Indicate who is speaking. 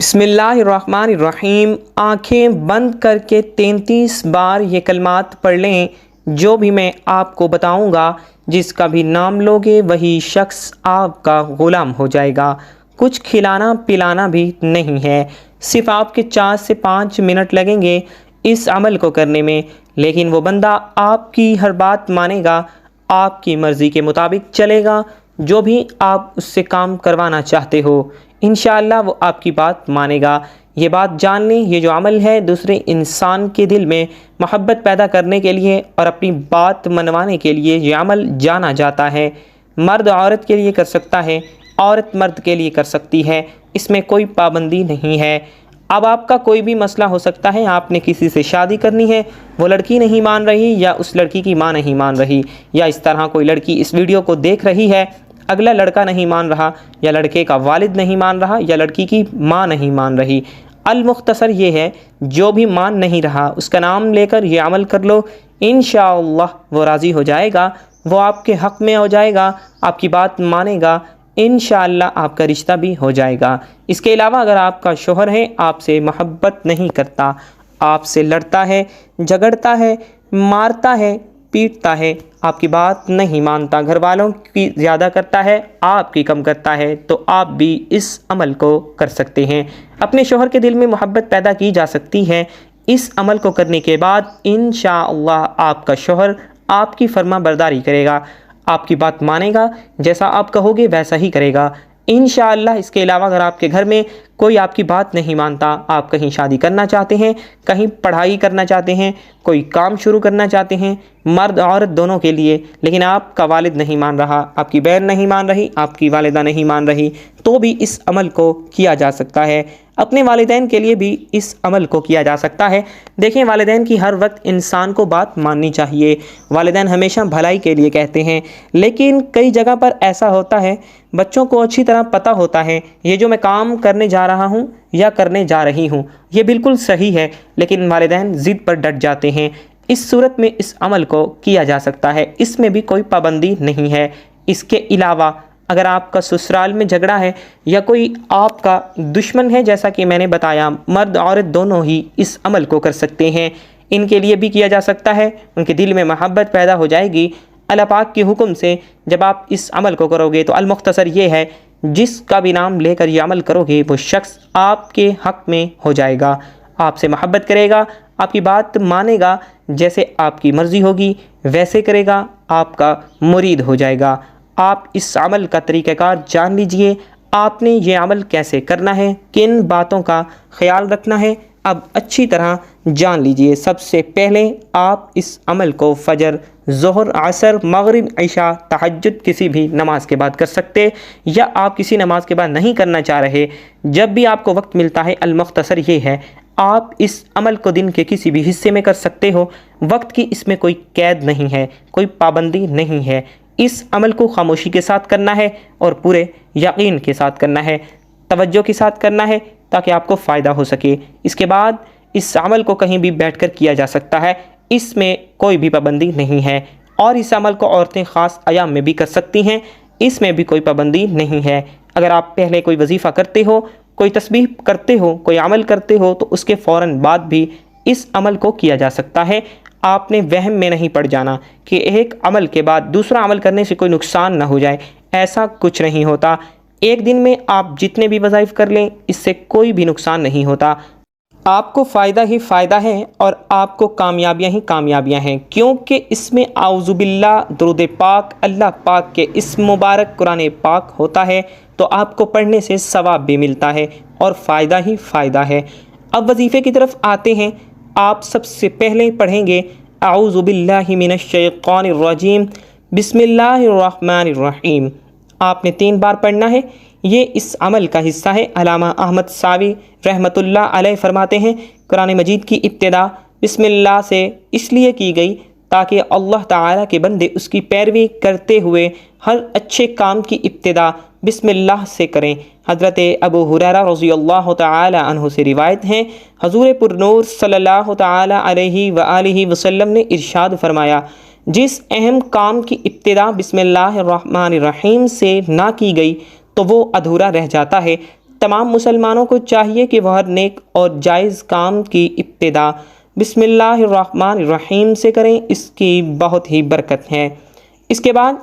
Speaker 1: बिस्मिल्लाहिर्रहमानिर्रहीम। आँखें बंद करके 33 बार ये कलमात पढ़ लें। जो भी मैं आपको बताऊंगा, जिसका भी नाम लोगे वही शख्स आपका ग़ुलाम हो जाएगा। कुछ खिलाना पिलाना भी नहीं है, सिर्फ आपके 4 से 5 मिनट लगेंगे इस अमल को करने में। लेकिन वो बंदा आपकी हर बात मानेगा, आपकी मर्ज़ी के मुताबिक चलेगा। जो भी आप उससे काम करवाना चाहते हो, इंशाअल्लाह वो आपकी बात मानेगा। ये बात जान लें, ये जो अमल है दूसरे इंसान के दिल में मोहब्बत पैदा करने के लिए और अपनी बात मनवाने के लिए ये अमल जाना जाता है। मर्द औरत के लिए कर सकता है, औरत मर्द के लिए कर सकती है, इसमें कोई पाबंदी नहीं है। अब आपका कोई भी मसला हो सकता है, आपने किसी से शादी करनी है, वो लड़की नहीं मान रही या उस लड़की की माँ नहीं मान रही, या इस तरह कोई लड़की इस वीडियो को देख रही है, अगला लड़का नहीं मान रहा, या लड़के का वालिद नहीं मान रहा, या लड़की की माँ नहीं मान रही। अल-मुख्तसर ये है, जो भी मान नहीं रहा उसका नाम लेकर ये अमल कर लो, इंशाअल्लाह वो राज़ी हो जाएगा, वो आपके हक़ में हो जाएगा, आपकी बात मानेगा, इंशाअल्लाह आपका रिश्ता भी हो जाएगा। इसके अलावा अगर आपका शोहर है, आपसे मोहब्बत नहीं करता, आपसे लड़ता है, झगड़ता है, मारता है, पीटता है, आपकी बात नहीं मानता, घर वालों की ज़्यादा करता है, आपकी कम करता है, तो आप भी इस अमल को कर सकते हैं। अपने शोहर के दिल में मोहब्बत पैदा की जा सकती है। इस अमल को करने के बाद इंशाअल्लाह आपका शोहर आपकी फर्माबरदारी करेगा, आपकी बात मानेगा, जैसा आप कहोगे वैसा ही करेगा इंशाअल्लाह। इसके अलावा अगर आपके घर में कोई आपकी बात नहीं मानता, आप कहीं शादी करना चाहते हैं, कहीं पढ़ाई करना चाहते हैं, कोई काम शुरू करना चाहते हैं, मर्द औरत दोनों के लिए, लेकिन आपका वालिद नहीं मान रहा, आपकी बहन नहीं मान रही, आपकी वालिदा नहीं मान रही, तो भी इस अमल को किया जा सकता है। अपने वालिदैन के लिए भी इस अमल को किया जा सकता है। देखें, वालिदैन की हर वक्त इंसान को बात माननी चाहिए। वालिदैन हमेशा भलाई के लिए कहते हैं, लेकिन कई जगह पर ऐसा होता है, बच्चों को अच्छी तरह पता होता है ये जो मैं काम करने जा रहा हूँ या करने जा रही हूँ ये बिल्कुल सही है, लेकिन वालिदैन ज़िद पर डट जाते हैं। इस सूरत में इस अमल को किया जा सकता है, इसमें भी कोई पाबंदी नहीं है। इसके अलावा अगर आपका ससुराल में झगड़ा है या कोई आपका दुश्मन है, जैसा कि मैंने बताया, मर्द औरत दोनों ही इस अमल को कर सकते हैं। इनके लिए भी किया जा सकता है, उनके दिल में मोहब्बत पैदा हो जाएगी अल्लाह पाक के हुक्म से। जब आप इस अमल को करोगे तो अल-मुख्तसर ये है, जिसका भी नाम लेकर ये अमल करोगे वो शख्स आपके हक़ में हो जाएगा, आपसे मोहब्बत करेगा, आपकी बात मानेगा, जैसे आपकी मर्ज़ी होगी वैसे करेगा, आपका मुरीद हो जाएगा। आप इस अमल का तरीक़ाकार जान लीजिए, आपने ये अमल कैसे करना है, किन बातों का ख्याल रखना है, अब अच्छी तरह जान लीजिए। सबसे पहले आप इस अमल को फ़जर, ज़ोहर, असर, मगरिब, इशा, तहज्जुद किसी भी नमाज के बाद कर सकते, या आप किसी नमाज के बाद नहीं करना चाह रहे, जब भी आपको वक्त मिलता है। अल-मुख्तसर ये है, आप इस अमल को दिन के किसी भी हिस्से में कर सकते हो। वक्त की इसमें कोई कैद नहीं है, कोई पाबंदी नहीं है। इस अमल को खामोशी के साथ करना है और पूरे यकीन के साथ करना है, तवज्जो के साथ करना है, ताकि आपको फ़ायदा हो सके। इसके बाद इस अमल को कहीं भी बैठकर किया जा सकता है, इसमें कोई भी पाबंदी नहीं है। और इस अमल को औरतें ख़ास अयाम में भी कर सकती हैं, इसमें भी कोई पाबंदी नहीं है। अगर आप पहले कोई वजीफ़ा करते हो, कोई तस्बीह करते हो, कोई अमल करते हो, तो उसके फ़ौरन बाद भी इस अमल को किया जा सकता है। आपने वहम में नहीं पड़ जाना कि एक अमल के बाद दूसरा अमल करने से कोई नुकसान ना हो जाए, ऐसा कुछ नहीं होता। एक दिन में आप जितने भी वज़ाइफ कर लें, इससे कोई भी नुकसान नहीं होता, आपको फ़ायदा ही फ़ायदा है और आपको कामयाबियाँ ही कामयाबियाँ हैं, क्योंकि इसमें आउज़ुबिल्लाह, दुरूद पाक, अल्लाह पाक के इस मुबारक कुरान पाक होता है, तो आपको पढ़ने से सवाब भी मिलता है और फ़ायदा ही फ़ायदा है। अब वजीफ़े की तरफ आते हैं। आप सबसे पहले पढ़ेंगे आऊज़ुबिल्लाहि मिनश्शैतानिर्रजीम, बिस्मिल्लाहिर्रहमानिर्रहीम। आपने 3 बार पढ़ना है। ये इस अमल का हिस्सा है। अल्लामा अहमद सावी रहमतुल्लाह अलैह फरमाते हैं, कुरान मजीद की इब्तिदा बिस्मिल्लाह से इसलिए की गई ताकि अल्लाह ताला के बंदे उसकी पैरवी करते हुए हर अच्छे काम की इब्तिदा बिस्मिल्लाह से करें। हज़रत अबू हुरैरा रज़ियल्लाहु ताला अन्हु से रिवायत हैं, हज़ूर पुरनूर सल्लल्लाहु ताला अलैहि व आलिहि वसल्लम ने इरशाद फरमाया, जिस अहम काम की इब्तिदा बिस्मिल्लाहिर्रहमानिर्रहीम से ना की गई तो वो अधूरा रह जाता है। तमाम मुसलमानों को चाहिए कि वह हर नेक और जायज़ काम की इब्तिदा बिस्मिल्लाहिर्रहमानिर्रहीम से करें, इसकी बहुत ही बरकत है। इसके बाद